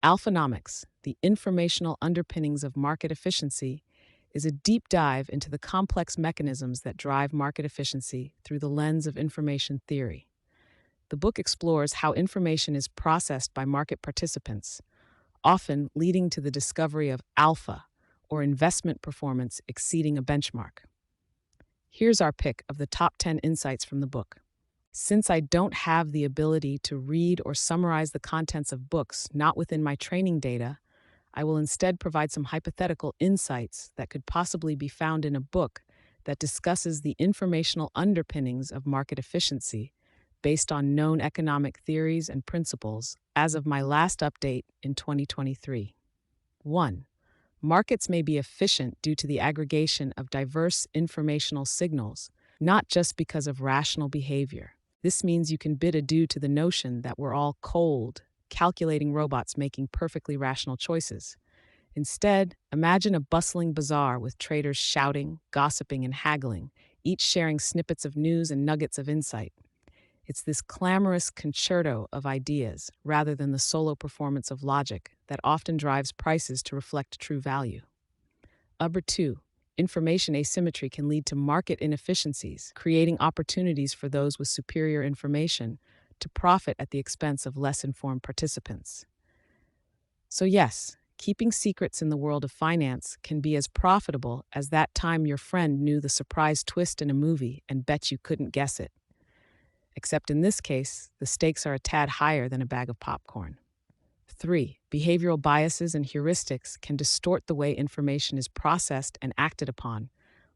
Alphanomics, the informational underpinnings of market efficiency, is a deep dive into the complex mechanisms that drive market efficiency through the lens of information theory. The book explores how information is processed by market participants, often leading to the discovery of alpha, or investment performance exceeding a benchmark. Here's our pick of the top 10 insights from the book. Since I don't have the ability to read or summarize the contents of books not within my training data, I will instead provide some hypothetical insights that could possibly be found in a book that discusses the informational underpinnings of market efficiency based on known economic theories and principles as of my last update in 2023. 1. Markets may be efficient due to the aggregation of diverse informational signals, not just because of rational behavior. This means you can bid adieu to the notion that we're all cold, calculating robots making perfectly rational choices. Instead, imagine a bustling bazaar with traders shouting, gossiping, and haggling, each sharing snippets of news and nuggets of insight. It's this clamorous concerto of ideas, rather than the solo performance of logic, that often drives prices to reflect true value. 2. Information asymmetry can lead to market inefficiencies, creating opportunities for those with superior information to profit at the expense of less informed participants. So yes, keeping secrets in the world of finance can be as profitable as that time your friend knew the surprise twist in a movie and bet you couldn't guess it. Except in this case, the stakes are a tad higher than a bag of popcorn. 3. Behavioral biases and heuristics can distort the way information is processed and acted upon,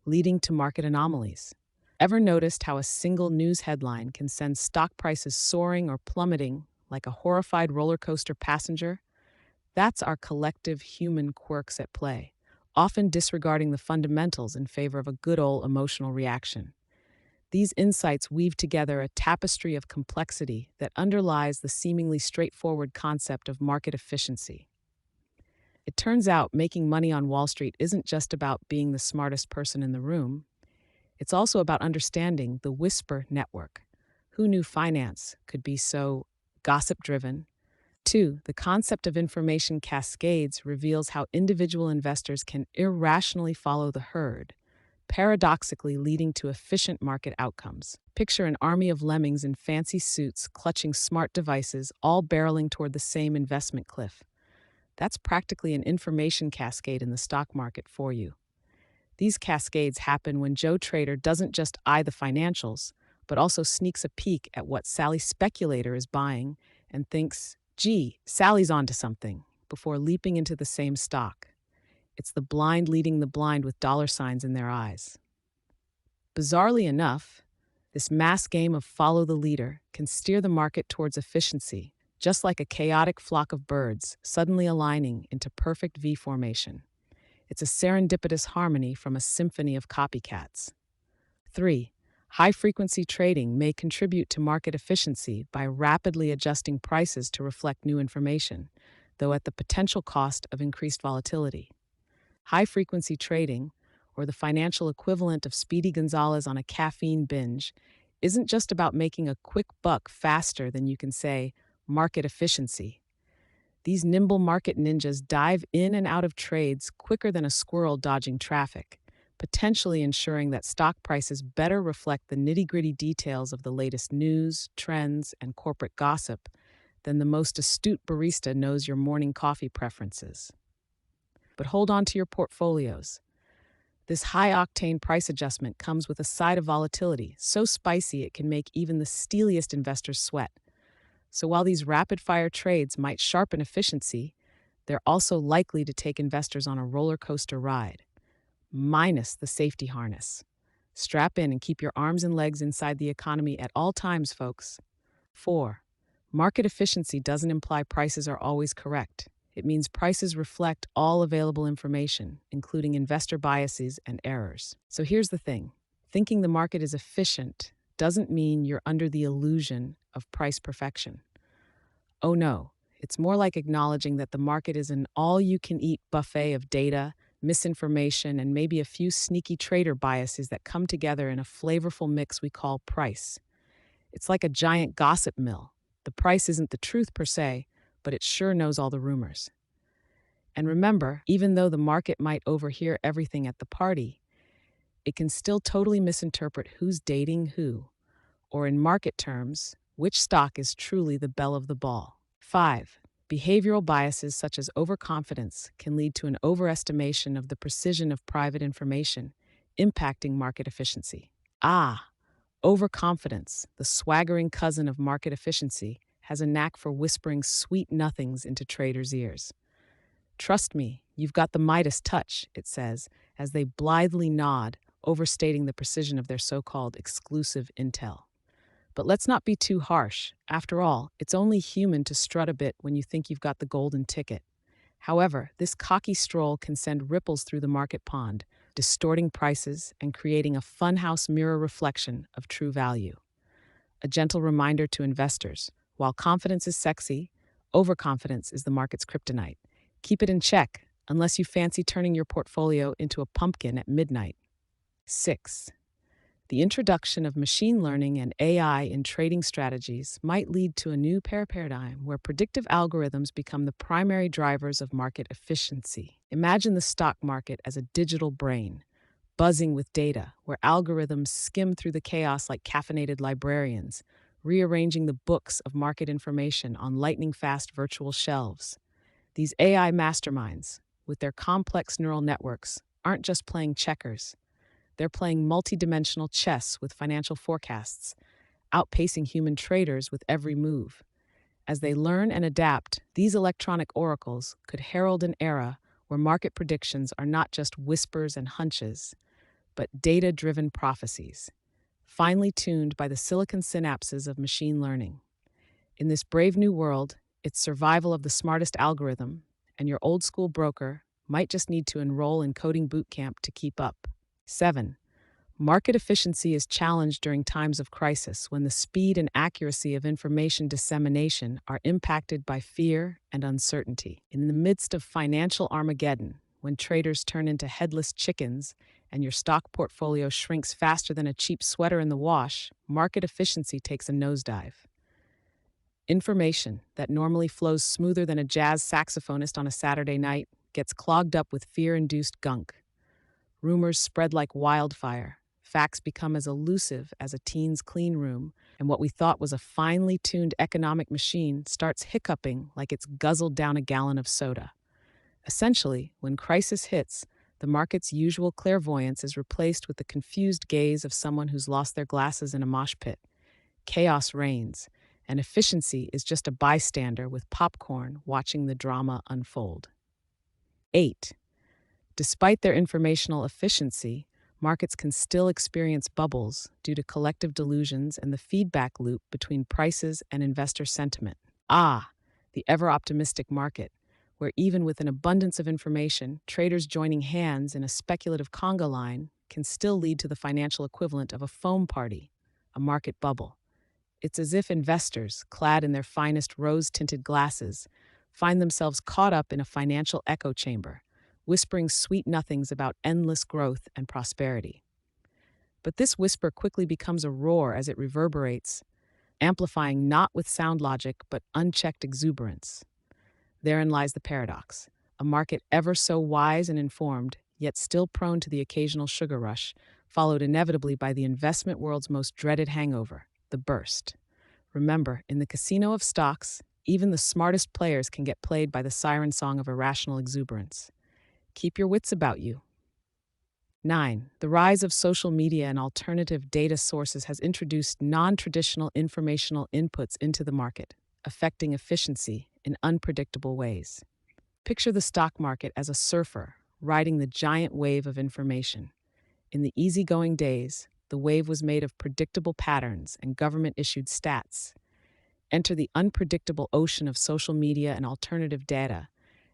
leading to market anomalies. Ever noticed how a single news headline can send stock prices soaring or plummeting like a horrified roller coaster passenger? That's our collective human quirks at play, often disregarding the fundamentals in favor of a good old emotional reaction. These insights weave together a tapestry of complexity that underlies the seemingly straightforward concept of market efficiency. It turns out making money on Wall Street isn't just about being the smartest person in the room. It's also about understanding the whisper network. Who knew finance could be so gossip-driven? 2. The concept of information cascades reveals how individual investors can irrationally follow the herd, paradoxically leading to efficient market outcomes. Picture an army of lemmings in fancy suits clutching smart devices, all barreling toward the same investment cliff. That's practically an information cascade in the stock market for you. These cascades happen when Joe Trader doesn't just eye the financials, but also sneaks a peek at what Sally Speculator is buying and thinks, gee, Sally's onto something, before leaping into the same stock. It's the blind leading the blind with dollar signs in their eyes. Bizarrely enough, this mass game of follow the leader can steer the market towards efficiency, just like a chaotic flock of birds suddenly aligning into perfect V formation. It's a serendipitous harmony from a symphony of copycats. 3. High-frequency trading may contribute to market efficiency by rapidly adjusting prices to reflect new information, though at the potential cost of increased volatility. High-frequency trading, or the financial equivalent of Speedy Gonzalez on a caffeine binge, isn't just about making a quick buck faster than you can say market efficiency. These nimble market ninjas dive in and out of trades quicker than a squirrel dodging traffic, potentially ensuring that stock prices better reflect the nitty-gritty details of the latest news, trends, and corporate gossip than the most astute barista knows your morning coffee preferences. But hold on to your portfolios. This high-octane price adjustment comes with a side of volatility, so spicy it can make even the steeliest investors sweat. So while these rapid-fire trades might sharpen efficiency, they're also likely to take investors on a roller coaster ride, minus the safety harness. Strap in and keep your arms and legs inside the economy at all times, folks. 4. Market efficiency doesn't imply prices are always correct. It means prices reflect all available information, including investor biases and errors. So here's the thing. Thinking the market is efficient doesn't mean you're under the illusion of price perfection. Oh no, it's more like acknowledging that the market is an all-you-can-eat buffet of data, misinformation, and maybe a few sneaky trader biases that come together in a flavorful mix we call price. It's like a giant gossip mill. The price isn't the truth per se, but it sure knows all the rumors. And remember, even though the market might overhear everything at the party, it can still totally misinterpret who's dating who, or in market terms, which stock is truly the belle of the ball. 5. Behavioral biases such as overconfidence can lead to an overestimation of the precision of private information, impacting market efficiency. Overconfidence, the swaggering cousin of market efficiency, has a knack for whispering sweet nothings into traders' ears. Trust me, you've got the Midas touch, it says, as they blithely nod, overstating the precision of their so-called exclusive intel. But let's not be too harsh. After all, it's only human to strut a bit when you think you've got the golden ticket. However, this cocky stroll can send ripples through the market pond, distorting prices and creating a funhouse mirror reflection of true value. A gentle reminder to investors: while confidence is sexy, overconfidence is the market's kryptonite. Keep it in check, unless you fancy turning your portfolio into a pumpkin at midnight. 6. The introduction of machine learning and AI in trading strategies might lead to a new paradigm where predictive algorithms become the primary drivers of market efficiency. Imagine the stock market as a digital brain, buzzing with data, where algorithms skim through the chaos like caffeinated librarians, rearranging the books of market information on lightning-fast virtual shelves. These AI masterminds, with their complex neural networks, aren't just playing checkers. They're playing multidimensional chess with financial forecasts, outpacing human traders with every move. As they learn and adapt, these electronic oracles could herald an era where market predictions are not just whispers and hunches, but data-driven prophecies, finely tuned by the silicon synapses of machine learning. In this brave new world, it's survival of the smartest algorithm, and your old-school broker might just need to enroll in coding boot camp to keep up. 7. Market efficiency is challenged during times of crisis when the speed and accuracy of information dissemination are impacted by fear and uncertainty. In the midst of financial Armageddon, when traders turn into headless chickens and your stock portfolio shrinks faster than a cheap sweater in the wash, market efficiency takes a nosedive. Information that normally flows smoother than a jazz saxophonist on a Saturday night gets clogged up with fear-induced gunk. Rumors spread like wildfire. Facts become as elusive as a teen's clean room, and what we thought was a finely tuned economic machine starts hiccuping like it's guzzled down a gallon of soda. Essentially, when crisis hits, the market's usual clairvoyance is replaced with the confused gaze of someone who's lost their glasses in a mosh pit. Chaos reigns, and efficiency is just a bystander with popcorn watching the drama unfold. 8. Despite their informational efficiency, markets can still experience bubbles due to collective delusions and the feedback loop between prices and investor sentiment. The ever-optimistic market, where even with an abundance of information, traders joining hands in a speculative conga line can still lead to the financial equivalent of a foam party, a market bubble. It's as if investors, clad in their finest rose-tinted glasses, find themselves caught up in a financial echo chamber, whispering sweet nothings about endless growth and prosperity. But this whisper quickly becomes a roar as it reverberates, amplifying not with sound logic but unchecked exuberance. Therein lies the paradox. A market ever so wise and informed, yet still prone to the occasional sugar rush, followed inevitably by the investment world's most dreaded hangover, the burst. Remember, in the casino of stocks, even the smartest players can get played by the siren song of irrational exuberance. Keep your wits about you. 9. The rise of social media and alternative data sources has introduced non-traditional informational inputs into the market, affecting efficiency in unpredictable ways. Picture the stock market as a surfer riding the giant wave of information. In the easygoing days, the wave was made of predictable patterns and government-issued stats. Enter the unpredictable ocean of social media and alternative data,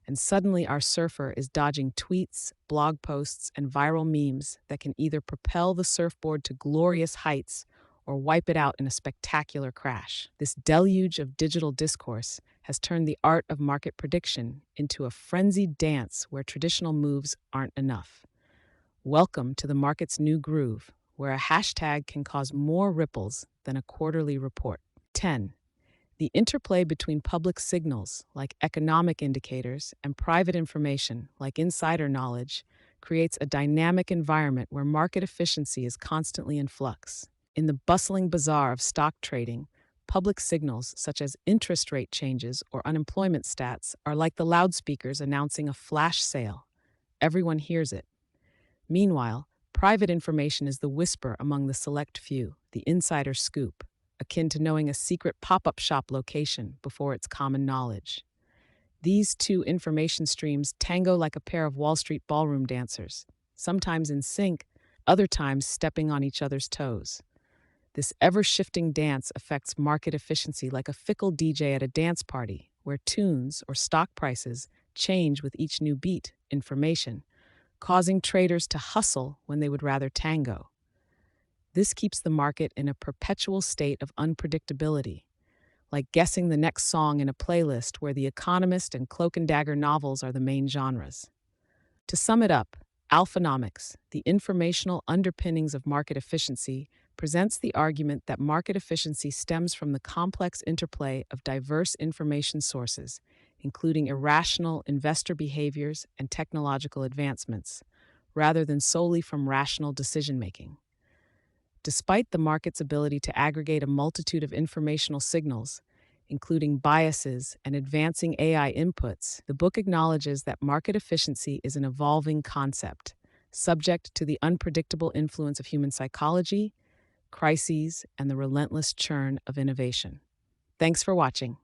and suddenly our surfer is dodging tweets, blog posts, and viral memes that can either propel the surfboard to glorious heights or wipe it out in a spectacular crash. This deluge of digital discourse has turned the art of market prediction into a frenzied dance where traditional moves aren't enough. Welcome to the market's new groove, where a hashtag can cause more ripples than a quarterly report. 10. The interplay between public signals, like economic indicators, and private information, like insider knowledge, creates a dynamic environment where market efficiency is constantly in flux. In the bustling bazaar of stock trading, public signals such as interest rate changes or unemployment stats are like the loudspeakers announcing a flash sale. Everyone hears it. Meanwhile, private information is the whisper among the select few, the insider scoop, akin to knowing a secret pop up shop location before it's common knowledge. These two information streams tango like a pair of Wall Street ballroom dancers, sometimes in sync, other times stepping on each other's toes. This ever shifting dance affects market efficiency like a fickle DJ at a dance party, where tunes or stock prices change with each new beat, information, causing traders to hustle when they would rather tango. This keeps the market in a perpetual state of unpredictability, like guessing the next song in a playlist where The Economist and Cloak and Dagger novels are the main genres. To sum it up, Alphanomics, the informational underpinnings of market efficiency, presents the argument that market efficiency stems from the complex interplay of diverse information sources, including irrational investor behaviors and technological advancements, rather than solely from rational decision-making. Despite the market's ability to aggregate a multitude of informational signals, including biases and advancing AI inputs, the book acknowledges that market efficiency is an evolving concept, subject to the unpredictable influence of human psychology, crises, and the relentless churn of innovation. Thanks for watching.